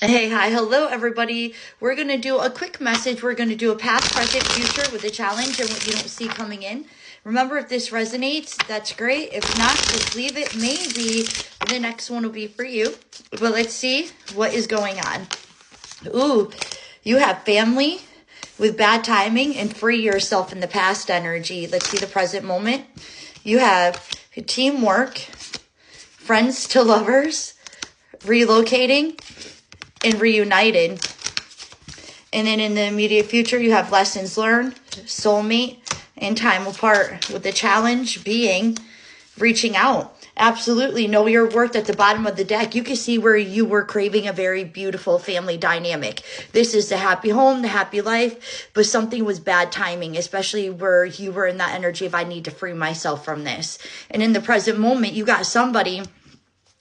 Hey, hi, hello, everybody. We're going to do a quick message. We're going to do a past, present, future with a challenge and what you don't see coming in. Remember, if this resonates, that's great. If not, just leave it. Maybe the next one will be for you. But let's see what is going on. Ooh, you have family with bad timing and free yourself in the past energy. Let's see the present moment. You have teamwork, friends to lovers, relocating, and reunited. And then in the immediate future, you have lessons learned, soulmate, and time apart, with the challenge being reaching out. Absolutely know your worth at the bottom of the deck. You can see where you were craving a very beautiful family dynamic. This is the happy home, the happy life, but something was bad timing, especially where you were in that energy of I need to free myself from this. And in the present moment, you got somebody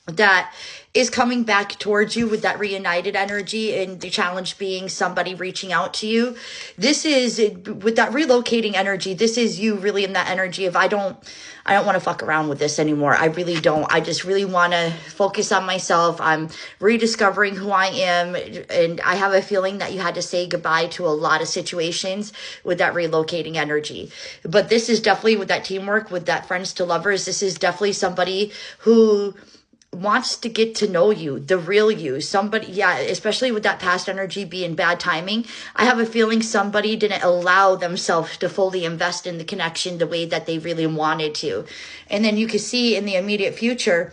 that is coming back towards you with that reunited energy, and the challenge being somebody reaching out to you. This is with that relocating energy. This is you really in that energy of I don't want to fuck around with this anymore. I really don't. I just really want to focus on myself. I'm rediscovering who I am. And I have a feeling that you had to say goodbye to a lot of situations with that relocating energy. But this is definitely with that teamwork, with that friends to lovers. This is definitely somebody who wants to get to know you, the real you. Somebody, yeah, especially with that past energy being bad timing. I have a feeling somebody didn't allow themselves to fully invest in the connection the way that they really wanted to. And then you can see in the immediate future,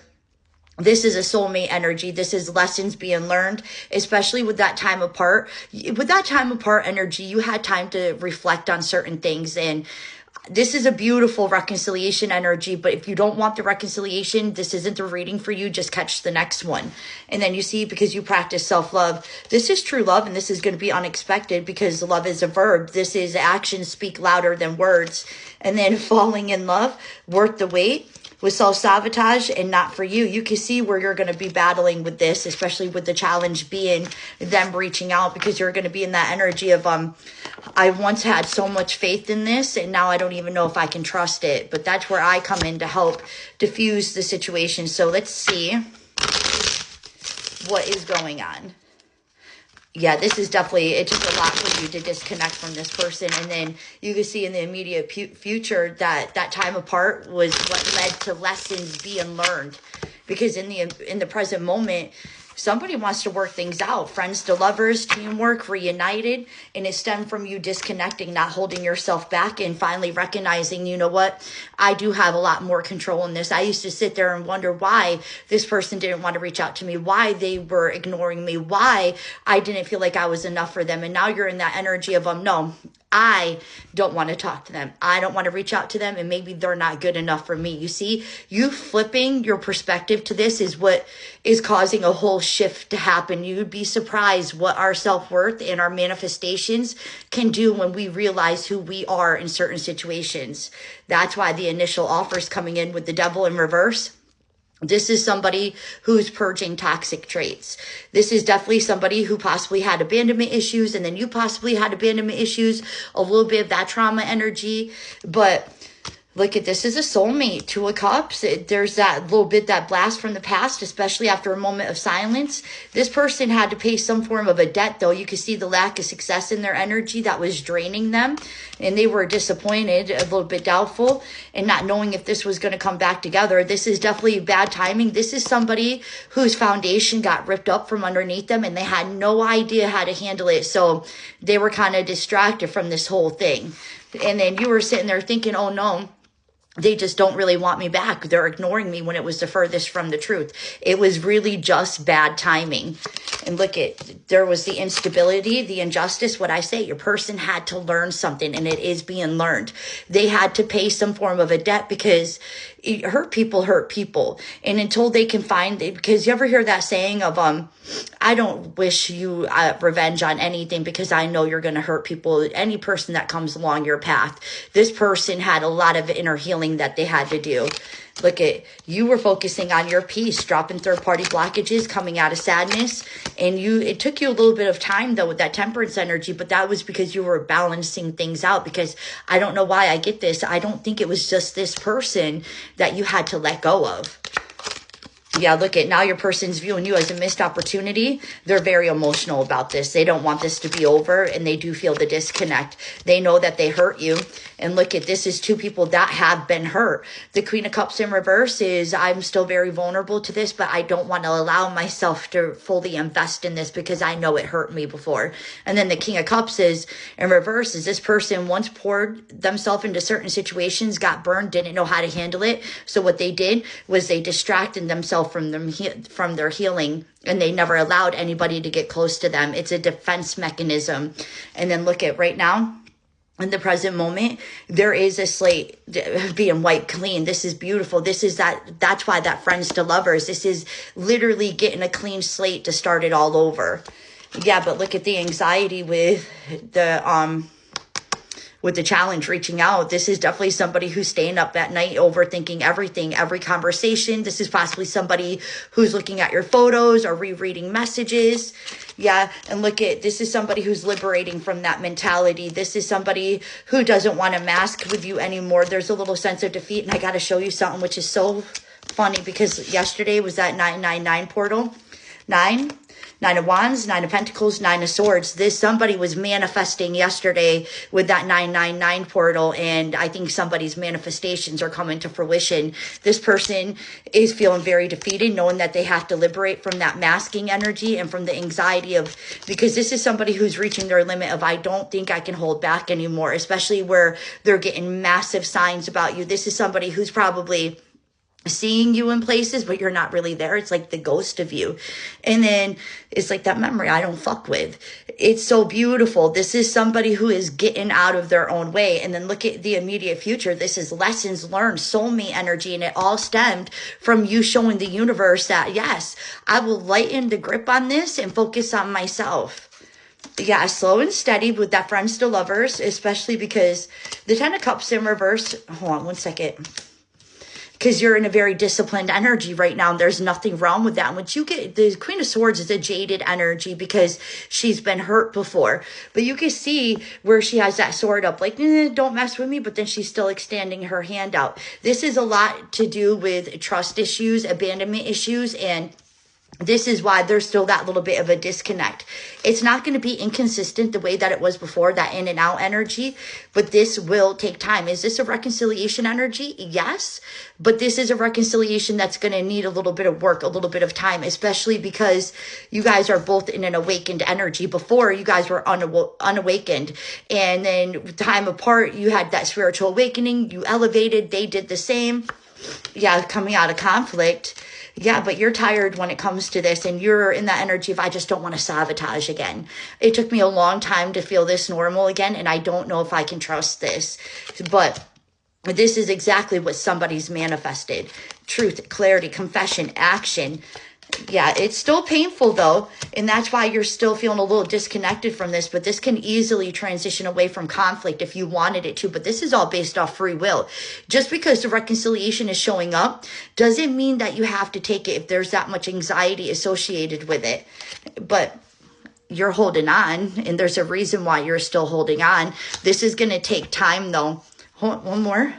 this is a soulmate energy. This is lessons being learned, especially with that time apart. With that time apart energy, you had time to reflect on certain things, and this is a beautiful reconciliation energy. But if you don't want the reconciliation, this isn't the reading for you. Just catch the next one. And then you see, because you practice self-love, this is true love, and this is going to be unexpected because love is a verb. This is actions speak louder than words. And then falling in love, worth the wait, with self-sabotage and not for you. You can see where you're going to be battling with this, especially with the challenge being them reaching out, because you're going to be in that energy of, I once had so much faith in this, and now I don't even know if I can trust it. But that's where I come in to help diffuse the situation. So let's see what is going on. Yeah, this is definitely, it took a lot for you to disconnect from this person. And then you can see in the immediate future that that time apart was what led to lessons being learned. Because in the present moment, somebody wants to work things out. Friends to lovers, teamwork, reunited. And it stemmed from you disconnecting, not holding yourself back, and finally recognizing, you know what? I do have a lot more control in this. I used to sit there and wonder why this person didn't want to reach out to me, why they were ignoring me, why I didn't feel like I was enough for them. And now you're in that energy of, no, I don't want to talk to them. I don't want to reach out to them, and maybe they're not good enough for me. You see, you flipping your perspective to this is what is causing a whole shift to happen. You'd be surprised what our self-worth and our manifestations can do when we realize who we are in certain situations. That's why the initial offer is coming in with the devil in reverse. This is somebody who's purging toxic traits. This is definitely somebody who possibly had abandonment issues, and then you possibly had abandonment issues, a little bit of that trauma energy. But look at this as a soulmate, Two of Cups. There's that little bit, that blast from the past, especially after a moment of silence. This person had to pay some form of a debt, though. You can see the lack of success in their energy that was draining them. And they were disappointed, a little bit doubtful, and not knowing if this was going to come back together. This is definitely bad timing. This is somebody whose foundation got ripped up from underneath them, and they had no idea how to handle it. So they were kind of distracted from this whole thing. And then you were sitting there thinking, oh no, they just don't really want me back. They're ignoring me, when it was the furthest from the truth. It was really just bad timing. And look at, there was the instability, the injustice. What I say, your person had to learn something, and it is being learned. They had to pay some form of a debt, because hurt people. And until they can find it, because you ever hear that saying of, I don't wish you revenge on anything, because I know you're going to hurt people, any person that comes along your path. This person had a lot of inner healing that they had to do. Look at, you were focusing on your peace, dropping third-party blockages, coming out of sadness. And it took you a little bit of time, though, with that temperance energy, but that was because you were balancing things out. Because I don't know why I get this. I don't think it was just this person that you had to let go of. Yeah, look at now your person's viewing you as a missed opportunity. They're very emotional about this. They don't want this to be over, and they do feel the disconnect. They know that they hurt you. And look at this is two people that have been hurt. The Queen of Cups in reverse is I'm still very vulnerable to this, but I don't want to allow myself to fully invest in this because I know it hurt me before. And then the King of Cups is in reverse is this person once poured themselves into certain situations, got burned, didn't know how to handle it. So what they did was they distracted themselves from their healing, and they never allowed anybody to get close to them. It's a defense mechanism. And then look at right now, in the present moment, there is a slate being wiped clean. This is beautiful. That's why that friends to lovers. This is literally getting a clean slate to start it all over. Yeah, but look at the anxiety with the challenge reaching out. This is definitely somebody who's staying up at night overthinking everything, every conversation. This is possibly somebody who's looking at your photos or rereading messages. Yeah, and look at, this is somebody who's liberating from that mentality. This is somebody who doesn't want to mask with you anymore. There's a little sense of defeat, and I got to show you something which is so funny because yesterday was that 999 portal. Nine of Wands, Nine of Pentacles, Nine of Swords. Somebody was manifesting yesterday with that 999 portal, and I think somebody's manifestations are coming to fruition. This person is feeling very defeated, knowing that they have to liberate from that masking energy and from the anxiety of, because this is somebody who's reaching their limit of, I don't think I can hold back anymore, especially where they're getting massive signs about you. This is somebody who's probably seeing you in places, but you're not really there. It's like the ghost of you. And then it's like that memory I don't fuck with. It's so beautiful. This is somebody who is getting out of their own way. And then look at the immediate future. This is lessons learned, soulmate energy. And it all stemmed from you showing the universe that, yes, I will lighten the grip on this and focus on myself. Yeah, slow and steady with that friends to lovers, especially because the 10 of Cups in reverse. Hold on one second. Because you're in a very disciplined energy right now, and there's nothing wrong with that. And once you get, the Queen of Swords is a jaded energy because she's been hurt before. But you can see where she has that sword up, like, don't mess with me, but then she's still extending her hand out. This is a lot to do with trust issues, abandonment issues, and this is why there's still that little bit of a disconnect. It's not going to be inconsistent the way that it was before, that in and out energy, but this will take time. Is this a reconciliation energy? Yes, but this is a reconciliation that's going to need a little bit of work, a little bit of time, especially because you guys are both in an awakened energy. Before, you guys were unawakened, and then time apart, you had that spiritual awakening, you elevated, they did the same. Yeah, coming out of conflict. Yeah, but you're tired when it comes to this, and you're in that energy of, I just don't want to sabotage again. It took me a long time to feel this normal again, and I don't know if I can trust this. But this is exactly what somebody's manifested. Truth, clarity, confession, action. Yeah, it's still painful though, and that's why you're still feeling a little disconnected from this, but this can easily transition away from conflict if you wanted it to, but this is all based off free will. Just because the reconciliation is showing up doesn't mean that you have to take it if there's that much anxiety associated with it, but you're holding on, and there's a reason why you're still holding on. This is going to take time though. One more.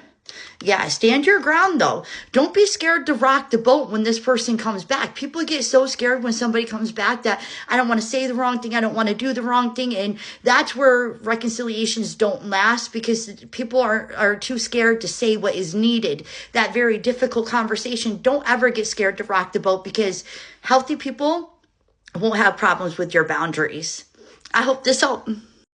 Yeah, stand your ground though. Don't be scared to rock the boat when this person comes back. People get so scared when somebody comes back that I don't want to say the wrong thing. I don't want to do the wrong thing. And that's where reconciliations don't last, because people are too scared to say what is needed. That very difficult conversation. Don't ever get scared to rock the boat, because healthy people won't have problems with your boundaries. I hope this helped.